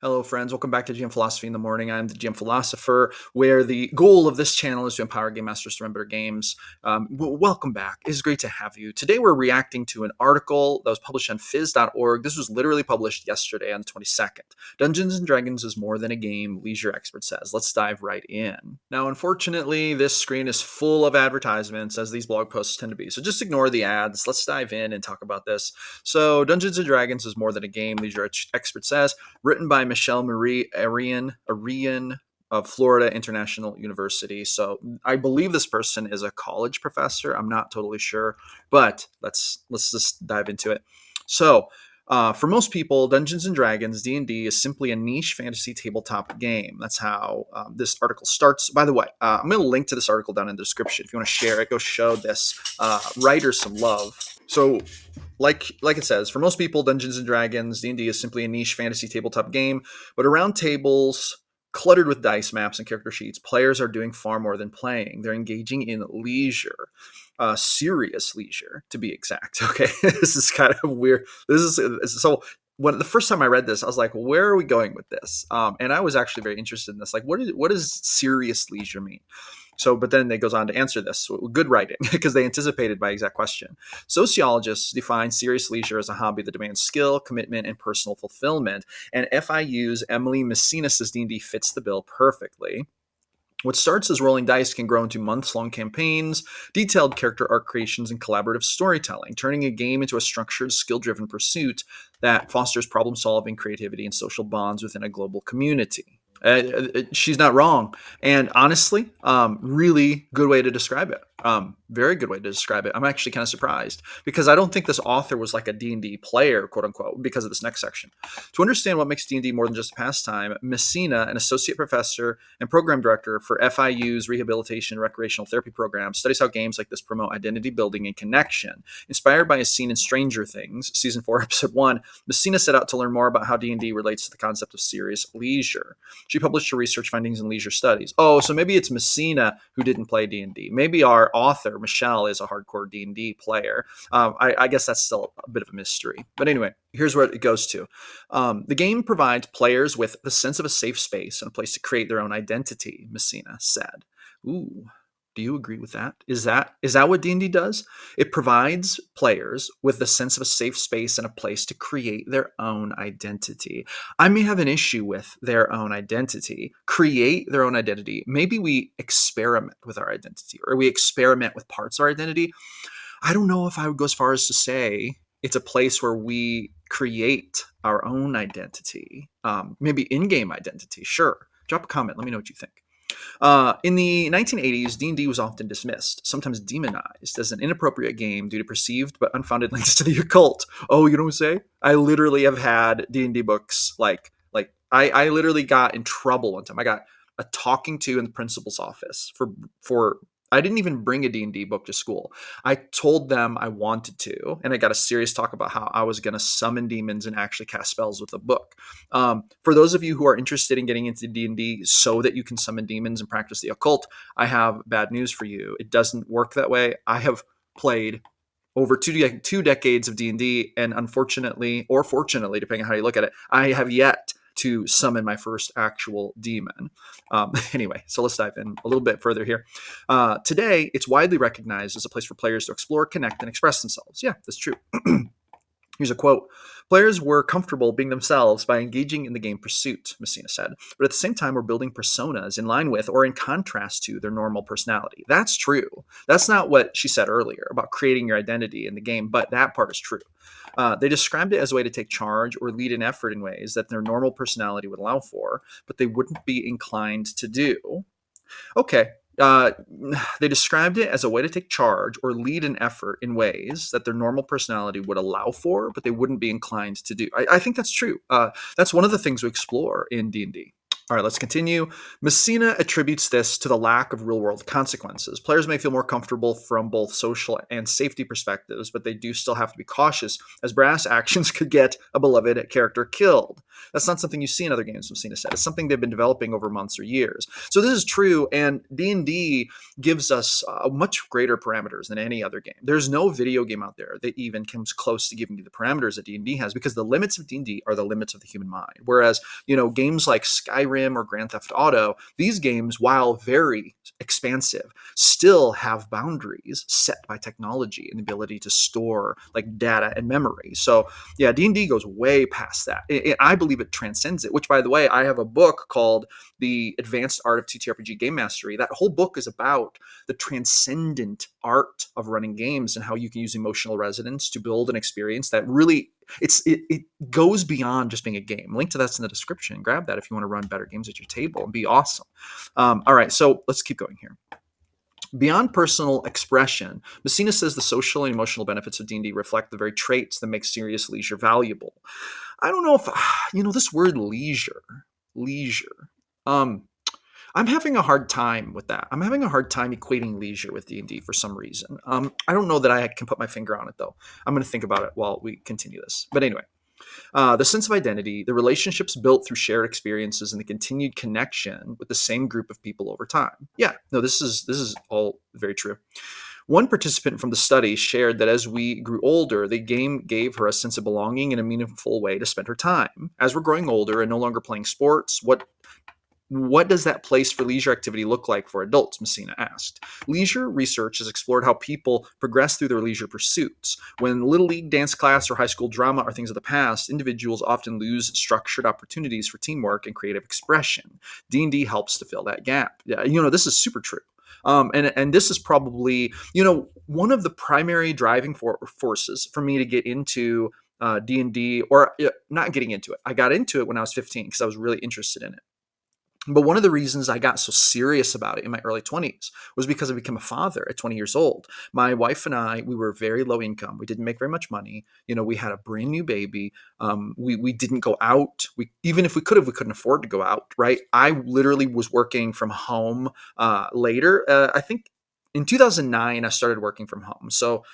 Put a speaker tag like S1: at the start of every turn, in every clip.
S1: Hello, friends. Welcome back to GM Philosophy in the Morning. I'm the GM Philosopher, where the goal of this channel is to empower game masters to run better games. Welcome back. It's great to have you. Today, we're reacting to an article that was published on phys.org. This was literally published yesterday on the 22nd. Dungeons and Dragons is more than a game, leisure expert says. Let's dive right in. Now, unfortunately, this screen is full of advertisements, as these blog posts tend to be. So just ignore the ads. Let's dive in and talk about this. So, Dungeons and Dragons is more than a game, leisure expert says. Written by Michelle Marie Arean of Florida International University. So I believe this person is a college professor. I'm not totally sure, but let's just dive into it. So, for most people, Dungeons and Dragons (D&D) is simply a niche fantasy tabletop game. That's how this article starts. By the way, I'm going to link to this article down in the description. If you want to share it, go show this writer some love. So, like it says, for most people, Dungeons and Dragons (D&D) is simply a niche fantasy tabletop game, but around tables cluttered with dice maps and character sheets, players are doing far more than playing. They're engaging in leisure, serious leisure, to be exact. Okay, this is kind of weird. This is so. When the first time I read this, I was like, "Where are we going with this?" And I was actually very interested in this. Like, what does serious leisure mean? So, but then it goes on to answer this. Good writing, because they anticipated my exact question. Sociologists define serious leisure as a hobby that demands skill, commitment, and personal fulfillment. And FIU's Emily Messina says D&D fits the bill perfectly. What starts as rolling dice can grow into months-long campaigns, detailed character arc creations, and collaborative storytelling, turning a game into a structured, skill-driven pursuit that fosters problem-solving, creativity, and social bonds within a global community. She's not wrong, and honestly, really good way to describe it. Very good way to describe it. I'm actually kind of surprised because I don't think this author was like a D&D player, quote unquote, because of this next section. To understand what makes D&D more than just a pastime, Messina, an associate professor and program director for FIU's Rehabilitation and Recreational Therapy program, studies how games like this promote identity building and connection. Inspired by a scene in Stranger Things, season 4, episode 1, Messina set out to learn more about how D&D relates to the concept of serious leisure. She published her research findings in Leisure Studies. Oh, so maybe it's Messina who didn't play D&D. Maybe our author, Michelle, is a hardcore D&D player. I guess that's still a bit of a mystery. But anyway, here's where it goes to. The game provides players with the sense of a safe space and a place to create their own identity, Messina said. Ooh. Do you agree with that? Is that what D&D does? It provides players with the sense of a safe space and a place to create their own identity. I may have an issue with their own identity, create their own identity. Maybe we experiment with our identity or we experiment with parts of our identity. I don't know if I would go as far as to say it's a place where we create our own identity. Maybe in-game identity, sure. Drop a comment. Let me know what you think. In the 1980s, D&D was often dismissed, sometimes demonized, as an inappropriate game due to perceived but unfounded links to the occult. Oh, you know what I'm saying? I literally have had D&D books like I literally got in trouble one time. I got a talking to in the principal's office for I didn't even bring a D&D book to school. I told them I wanted to, and I got a serious talk about how I was going to summon demons and actually cast spells with the book. For those of you who are interested in getting into D&D so that you can summon demons and practice the occult, I have bad news for you. It doesn't work that way. I have played over two decades of D&D, and unfortunately, or fortunately, depending on how you look at it, I have yet to summon my first actual demon. Anyway, so let's dive in a little bit further here. Today, it's widely recognized as a place for players to explore, connect, and express themselves. Yeah, that's true. Here's a quote. Players were comfortable being themselves by engaging in the game pursuit, Messina said, but at the same time were building personas in line with or in contrast to their normal personality. That's true. That's not what she said earlier about creating your identity in the game, but that part is true. They described it as a way to take charge or lead an effort in ways that their normal personality would allow for, but they wouldn't be inclined to do. Okay. They described it as a way to take charge or lead an effort in ways that their normal personality would allow for, but they wouldn't be inclined to do. I think that's true. That's one of the things we explore in D&D. All right, let's continue. Messina attributes this to the lack of real world consequences. Players may feel more comfortable from both social and safety perspectives, but they do still have to be cautious, as brass actions could get a beloved character killed. That's not something you see in other games, Messina said. It's something they've been developing over months or years. So this is true, and D&D gives us much greater parameters than any other game. There's no video game out there that even comes close to giving you the parameters that D&D has, because the limits of D&D are the limits of the human mind. Whereas, games like Skyrim or Grand Theft Auto, these games, while very expansive, still have boundaries set by technology and the ability to store like data and memory. So yeah, D&D goes way past that. I believe it transcends it, which, by the way, I have a book called The Advanced Art of TTRPG Game Mastery. That whole book is about the transcendent art of running games and how you can use emotional resonance to build an experience that really it goes beyond just being a game. Link to that's in the description. Grab that if you want to run better games at your table and be awesome. All right, so let's keep going here. Beyond personal expression, Messina says the social and emotional benefits of D&D reflect the very traits that make serious leisure valuable. I don't know if, this word leisure. I'm having a hard time with that. I'm having a hard time equating leisure with D&D for some reason. I don't know that I can put my finger on it, though. I'm going to think about it while we continue this. But anyway, the sense of identity, the relationships built through shared experiences, and the continued connection with the same group of people over time. Yeah, no, this is all very true. One participant from the study shared that as we grew older, the game gave her a sense of belonging and a meaningful way to spend her time. As we're growing older and no longer playing sports, what does that place for leisure activity look like for adults? Messina asked. Leisure research has explored how people progress through their leisure pursuits. When Little League dance class or high school drama are things of the past, individuals often lose structured opportunities for teamwork and creative expression. D&D helps to fill that gap. Yeah, this is super true. And this is probably, one of the primary driving forces for me to get into D&D, or not getting into it. I got into it when I was 15 because I was really interested in it. But one of the reasons I got so serious about it in my early 20s was because I became a father at 20 years old. My wife and I, we were very low income. We didn't make very much money. We had a brand new baby. We didn't go out. Even if we could have, we couldn't afford to go out, right? I literally was working from home later. I think in 2009, I started working from home. So,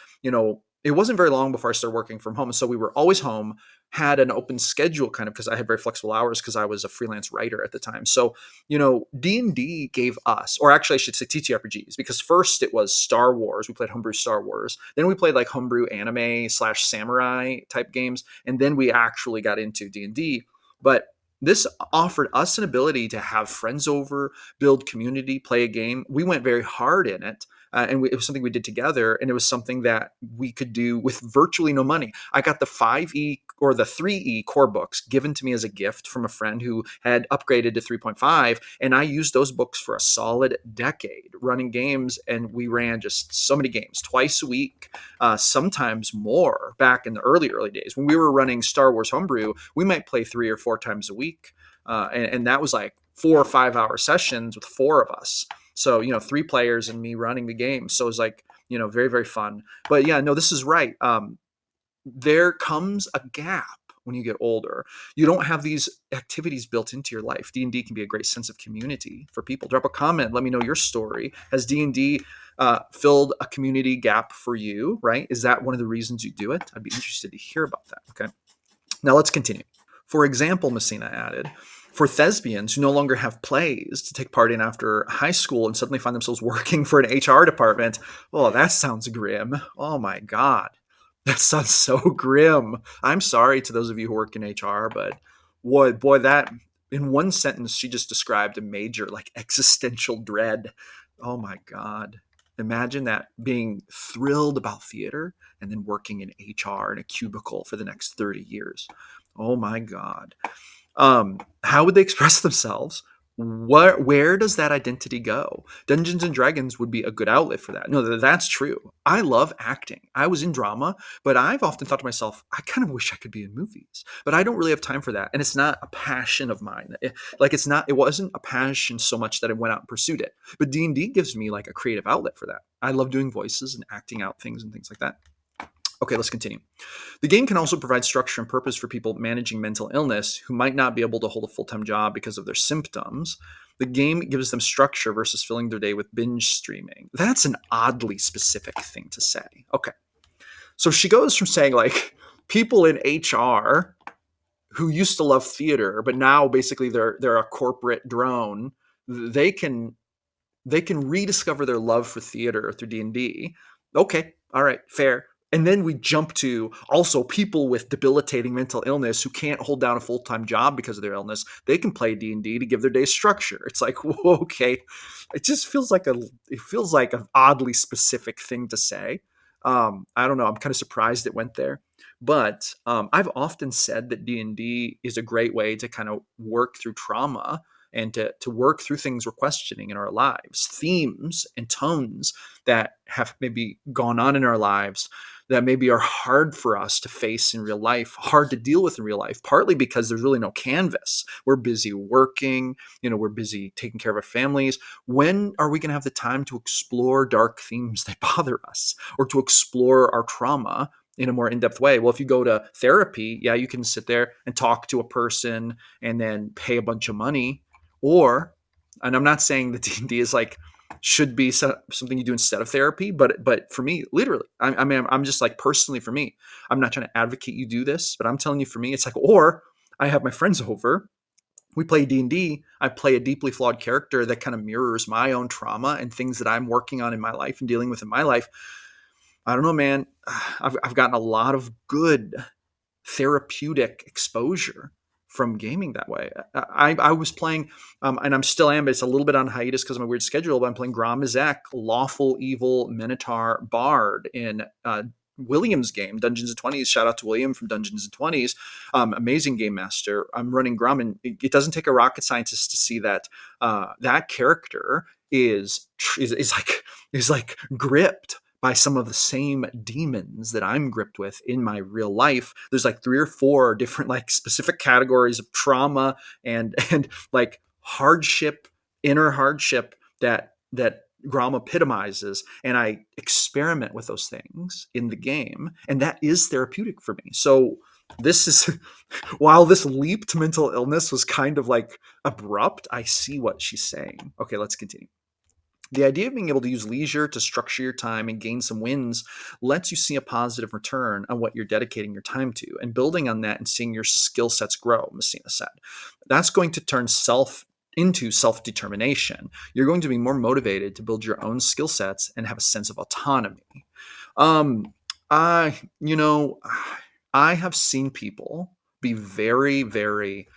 S1: it wasn't very long before I started working from home. So we were always home, had an open schedule kind of because I had very flexible hours because I was a freelance writer at the time. So, D&D gave us, or actually I should say TTRPGs, because first it was Star Wars. We played homebrew Star Wars. Then we played like homebrew anime / samurai type games. And then we actually got into D&D. But this offered us an ability to have friends over, build community, play a game. We went very hard in it. It was something we did together, and it was something that we could do with virtually no money. I got the 5e or the 3e core books given to me as a gift from a friend who had upgraded to 3.5, and I used those books for a solid decade running games, and we ran just so many games twice a week, sometimes more back in the early days. When we were running Star Wars Homebrew, we might play 3 or 4 times a week, and that was like 4 or 5 hour sessions with 4 of us. So, 3 players and me running the game. So it was like, very, very fun. But yeah, no, this is right. There comes a gap when you get older. You don't have these activities built into your life. D&D can be a great sense of community for people. Drop a comment. Let me know your story. Has D&D filled a community gap for you, right? Is that one of the reasons you do it? I'd be interested to hear about that. Okay. Now let's continue. For example, Messina added, for thespians who no longer have plays to take part in after high school and suddenly find themselves working for an HR department, oh, that sounds grim. Oh my God. That sounds so grim. I'm sorry to those of you who work in HR, but boy, that in one sentence, she just described a major like existential dread. Oh my God. Imagine that, being thrilled about theater and then working in HR in a cubicle for the next 30 years. Oh my God. How would they express themselves? Where does that identity go? Dungeons and Dragons would be a good outlet for that. No, that's true. I love acting. I was in drama, but I've often thought to myself, I kind of wish I could be in movies, but I don't really have time for that. And it's not a passion of mine. It wasn't a passion so much that I went out and pursued it. But D&D gives me like a creative outlet for that. I love doing voices and acting out things and things like that. Okay, let's continue. The game can also provide structure and purpose for people managing mental illness who might not be able to hold a full time job because of their symptoms. The game gives them structure versus filling their day with binge streaming. That's an oddly specific thing to say. Okay. So she goes from saying, like, people in HR who used to love theater, but now basically they're a corporate drone, they can rediscover their love for theater through D&D. Okay, all right, fair. And then we jump to also people with debilitating mental illness who can't hold down a full-time job because of their illness. They can play D&D to give their day structure. It's like, whoa, okay. It just feels like an oddly specific thing to say. I don't know. I'm kind of surprised it went there. But I've often said that D&D is a great way to kind of work through trauma and to work through things we're questioning in our lives, themes and tones that have maybe gone on in our lives that maybe are hard for us to face in real life, hard to deal with in real life, partly because there's really no canvas. We're busy working, we're busy taking care of our families. When are we going to have the time to explore dark themes that bother us or to explore our trauma in a more in-depth way? Well, if you go to therapy, yeah, you can sit there and talk to a person and then pay a bunch of money. Or, and I'm not saying that D&D is like should be something you do instead of therapy, but for me, literally, I mean, I'm just like personally for me, I'm not trying to advocate you do this, but I'm telling you, for me, it's like, or I have my friends over, we play D&D, I play a deeply flawed character that kind of mirrors my own trauma and things that I'm working on in my life and dealing with in my life. I don't know, man. I've gotten a lot of good therapeutic exposure from gaming that way. I was playing, and I'm still am, but it's a little bit on hiatus because of my weird schedule, but I'm playing Grom-Ezek, lawful evil Minotaur Bard in William's game, Dungeons and 20s. Shout out to William from Dungeons and 20s. Amazing game master. I'm running Grom, and it doesn't take a rocket scientist to see that that character is like gripped by some of the same demons that I'm gripped with in my real life. There's like 3 or 4 different like specific categories of trauma and like hardship, inner hardship that Grom epitomizes, and I experiment with those things in the game, and that is therapeutic for me. So this is while this leap to mental illness was kind of like abrupt, I see what she's saying. Okay, let's continue. The idea of being able to use leisure to structure your time and gain some wins lets you see a positive return on what you're dedicating your time to, and building on that and seeing your skill sets grow, Messina said. That's going to turn into self-determination. You're going to be more motivated to build your own skill sets and have a sense of autonomy. Um, I, you know, I have seen people be very, very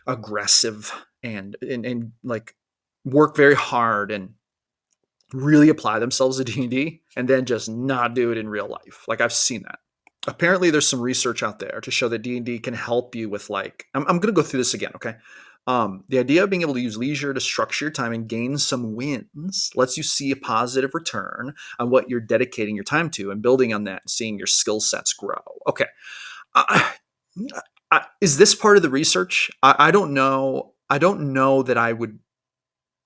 S1: aggressive and like work very hard and really apply themselves to D&D and then just not do it in real life. Like I've seen that. Apparently there's some research out there to show that D&D can help you with like, I'm going to go through this again. Okay. The idea of being able to use leisure to structure your time and gain some wins lets you see a positive return on what you're dedicating your time to, and building on that and seeing your skill sets grow. Okay. Uh, is this part of the research? I don't know. I don't know that I would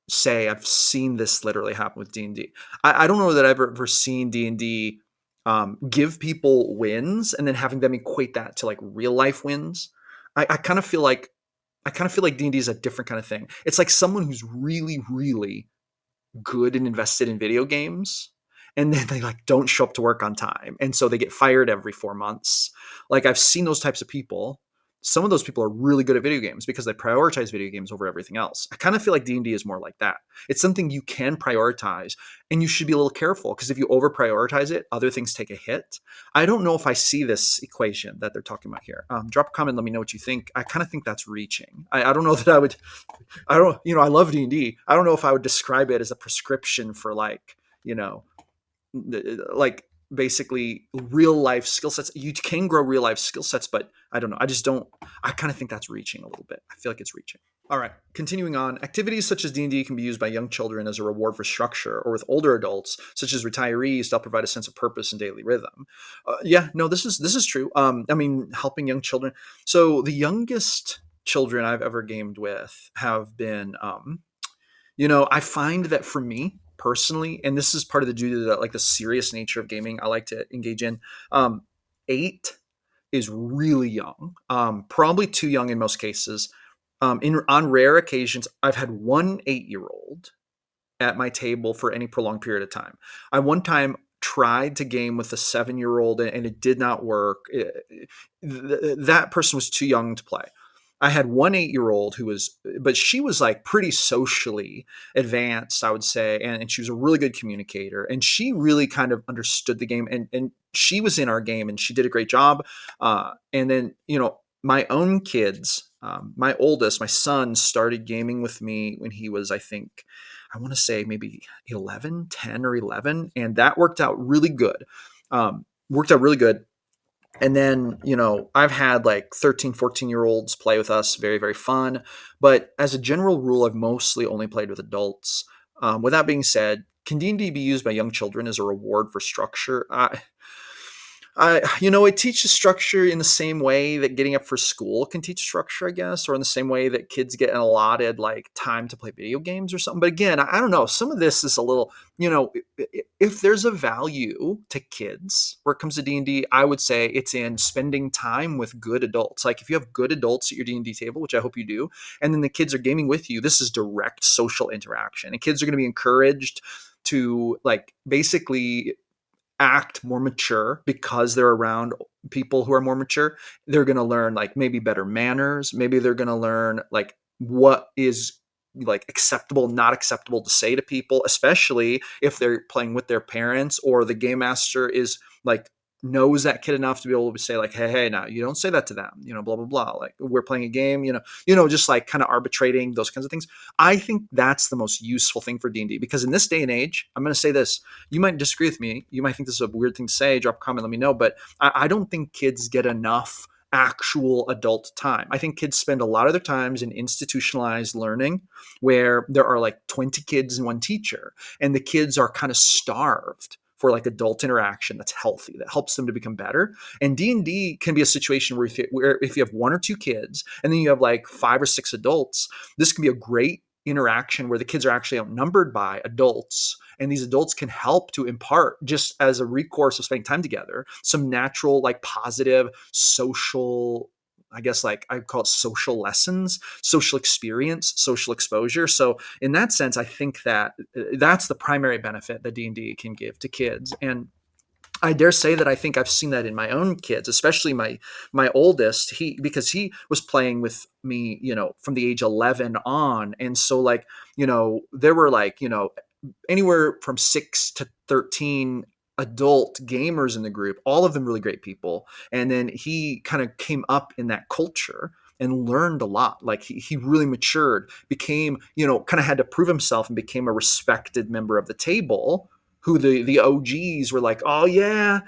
S1: say I've seen this literally happen with D&D. I don't know that I've ever seen D&D give people wins and then having them equate that to like real life wins. I kind of feel like D&D is a different kind of thing. It's like someone who's really, really good and invested in video games, and then they like don't show up to work on time, and so they get fired every 4 months. Like I've seen those types of people. Some of those people are really good at video games because they prioritize video games over everything else. I kind of feel like D&D is more like that. It's something you can prioritize, and you should be a little careful because if you over prioritize it, other things take a hit. I don't know if I see this equation that they're talking about here. Drop a comment, let me know what you think. I kind of think that's reaching. I don't know that I would. I don't. I love D&D. I don't know if I would describe it as a prescription for like like basically real life skill sets. You can grow real life skill sets, but I don't know. I just don't. I kind of think that's reaching a little bit. I feel like it's reaching. All right, continuing on. Activities such as D&D can be used by young children as a reward for structure, or with older adults, such as retirees, to help provide a sense of purpose and daily rhythm. Yeah, no, this is true. I mean, helping young children. So the youngest children I've ever gamed with have been I find that for me personally, and this is part of the due to the, like the serious nature of gaming I like to engage in. 8 is really young, probably too young in most cases. On rare occasions, I've had one 8-year-old at my table for any prolonged period of time. I one time tried to game with a 7-year-old and it did not work. That person was too young to play. I had one 8-year-old who was, but she was like pretty socially advanced, I would say, and she was a really good communicator, and she really kind of understood the game, and she was in our game, and she did a great job. And then my own kids, my oldest, my son, started gaming with me when he was, I think, I want to say maybe 11, 10 or 11, and that worked out really good. Worked out really good. And then, I've had like 13, 14-year olds play with us. Very, very fun. But as a general rule, I've mostly only played with adults. With that being said, can D&D be used by young children as a reward for structure? It teaches structure in the same way that getting up for school can teach structure, I guess, or in the same way that kids get an allotted like time to play video games or something. But again, I don't know. Some of this is a little, if there's a value to kids where it comes to D&D, I would say it's in spending time with good adults. Like if you have good adults at your D&D table, which I hope you do, and then the kids are gaming with you, this is direct social interaction, and kids are going to be encouraged to like basically act more mature because they're around people who are more mature. They're going to learn like maybe better manners. Maybe they're going to learn like what is like acceptable, not acceptable to say to people, especially if they're playing with their parents or the game master is like knows that kid enough to be able to say like, hey, now you don't say that to them, blah, blah, blah. Like we're playing a game, just like kind of arbitrating those kinds of things. I think that's the most useful thing for D&D because in this day and age, I'm going to say this, you might disagree with me. You might think this is a weird thing to say, drop a comment, let me know. But I don't think kids get enough actual adult time. I think kids spend a lot of their times in institutionalized learning where there are like 20 kids and one teacher, and the kids are kind of starved for like adult interaction that's healthy, that helps them to become better. And D&D can be a situation where if you have one or two kids and then you have like 5 or 6 adults, this can be a great interaction where the kids are actually outnumbered by adults, and these adults can help to impart, just as a recourse of spending time together, some natural like positive social, I guess like I call it social lessons, social experience, social exposure. So in that sense, I think that that's the primary benefit that D&D can give to kids. And I dare say that I think I've seen that in my own kids, especially my oldest. Because he was playing with me, from the age 11 on, and so like there were like anywhere from 6 to 13 adult gamers in the group, all of them really great people. And then he kind of came up in that culture and learned a lot. Like he really matured, became, kind of had to prove himself and became a respected member of the table, who the OGs were like, oh yeah,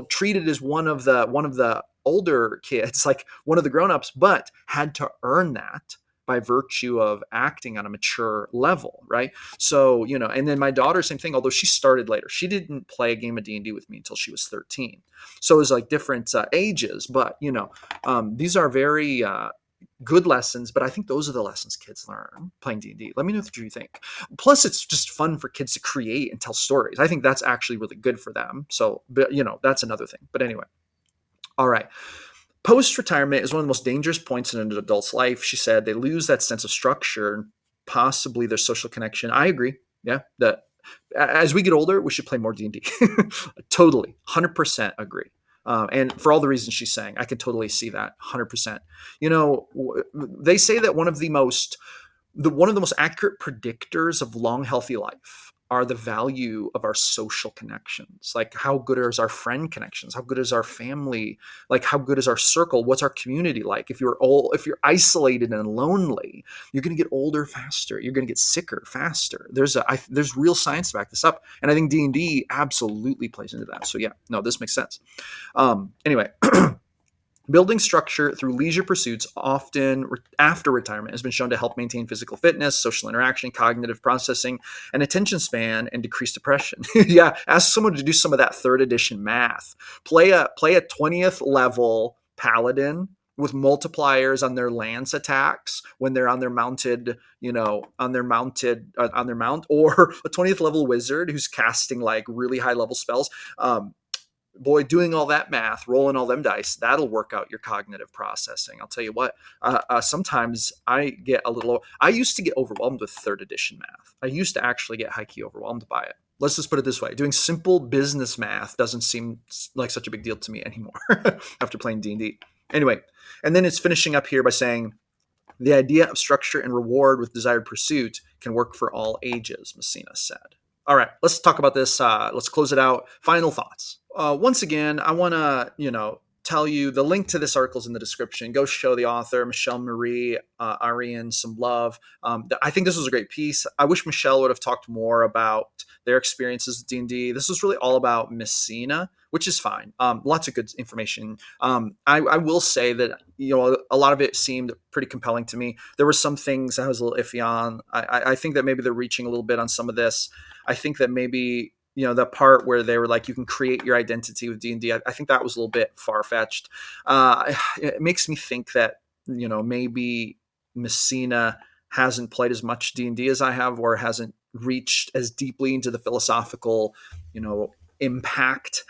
S1: treated as one of the older kids, like one of the grown-ups, but had to earn that by virtue of acting on a mature level, right? So, and then my daughter, same thing, although she started later. She didn't play a game of D&D with me until she was 13. So it was like different ages, but, these are very good lessons, but I think those are the lessons kids learn playing D&D. Let me know what you think. Plus, it's just fun for kids to create and tell stories. I think that's actually really good for them. So, but, that's another thing. But anyway, all right. Post-retirement is one of the most dangerous points in an adult's life. She said they lose that sense of structure and possibly their social connection. I agree. Yeah, that as we get older, we should play more D&D. Totally, 100% agree. And for all the reasons she's saying, I can totally see that 100%. They say that one of the most accurate predictors of long, healthy life are the value of our social connections. Like how good is our friend connections? How good is our family? Like how good is our circle? What's our community like? If you're isolated and lonely, you're going to get older faster. You're going to get sicker faster. There's real science to back this up. And I think D&D absolutely plays into that. So yeah, no, this makes sense. Anyway, building structure through leisure pursuits, often after retirement, has been shown to help maintain physical fitness, social interaction, cognitive processing, and attention span, and decrease depression. Yeah, ask someone to do some of that 3rd edition math. Play a 20th level paladin with multipliers on their lance attacks when they're on their mounted, on their mount, or a 20th level wizard who's casting like really high level spells. boy, doing all that math, rolling all them dice, that'll work out your cognitive processing. I'll tell you what, sometimes I used to get overwhelmed with third edition math. I used to actually get high key overwhelmed by it. Let's just put it this way. Doing simple business math doesn't seem like such a big deal to me anymore after playing D&D. Anyway, and then it's finishing up here by saying, the idea of structure and reward with desired pursuit can work for all ages, Messina said. All right, let's talk about this. Let's close it out. Final thoughts. Once again, I want to, tell you the link to this article is in the description. Go show the author, Michelle Marie Arean, some love. I think this was a great piece. I wish Michelle would have talked more about their experiences with D&D. This was really all about Messina, which is fine. Lots of good information. I will say that, a lot of it seemed pretty compelling to me. There were some things I was a little iffy on. I think that maybe they're reaching a little bit on some of this. I think that maybe, the part where they were like, you can create your identity with D&D. I think that was a little bit far-fetched. It makes me think that, maybe Messina hasn't played as much D&D as I have, or hasn't reached as deeply into the philosophical, impact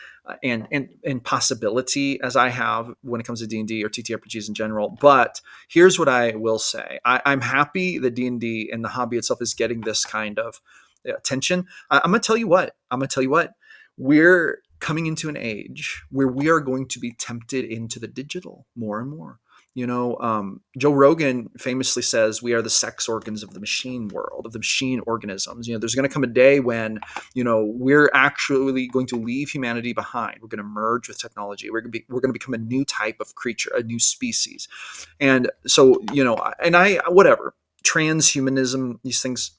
S1: and possibility as I have when it comes to D&D or TTRPGs in general. But here's what I will say. I'm happy that D&D and the hobby itself is getting this kind of attention. I'm going to tell you what. We're coming into an age where we are going to be tempted into the digital more and more. Joe Rogan famously says we are the sex organs of the machine world, of the machine organisms. There's going to come a day when, we're actually going to leave humanity behind. We're going to merge with technology. We're going to become a new type of creature, a new species. And so, whatever, transhumanism, these things,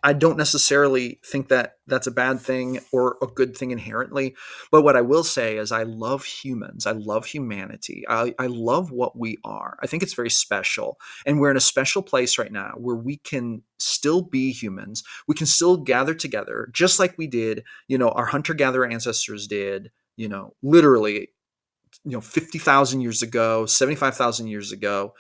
S1: I don't necessarily think that that's a bad thing or a good thing inherently. But what I will say is I love humans. I love humanity. I love what we are. I think it's very special. And we're in a special place right now where we can still be humans. We can still gather together just like we did, our hunter-gatherer ancestors did, literally, 50,000 years ago, 75,000 years ago.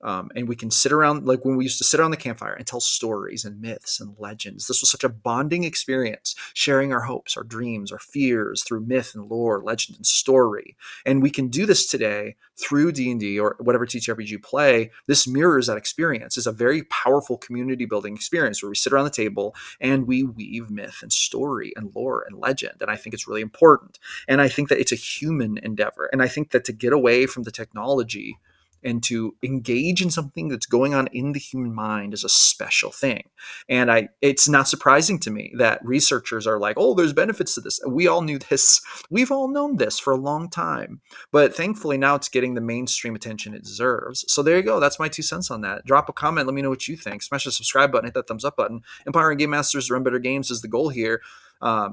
S1: And we can sit around, like when we used to sit around the campfire and tell stories and myths and legends. This was such a bonding experience, sharing our hopes, our dreams, our fears through myth and lore, legend and story. And we can do this today through D&D or whatever TTRPG you play. This mirrors that experience. It's a very powerful community building experience where we sit around the table and we weave myth and story and lore and legend. And I think it's really important. And I think that it's a human endeavor. And I think that to get away from the technology and to engage in something that's going on in the human mind is a special thing. And it's not surprising to me that researchers are like, oh, there's benefits to this. We all knew this. We've all known this for a long time. But thankfully now it's getting the mainstream attention it deserves. So there you go. That's my 2 cents on that. Drop a comment. Let me know what you think. Smash the subscribe button. Hit that thumbs up button. Empowering Game Masters to run better games is the goal here.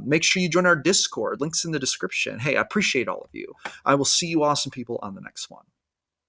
S1: Make sure you join our Discord. Links in the description. Hey, I appreciate all of you. I will see you awesome people on the next one.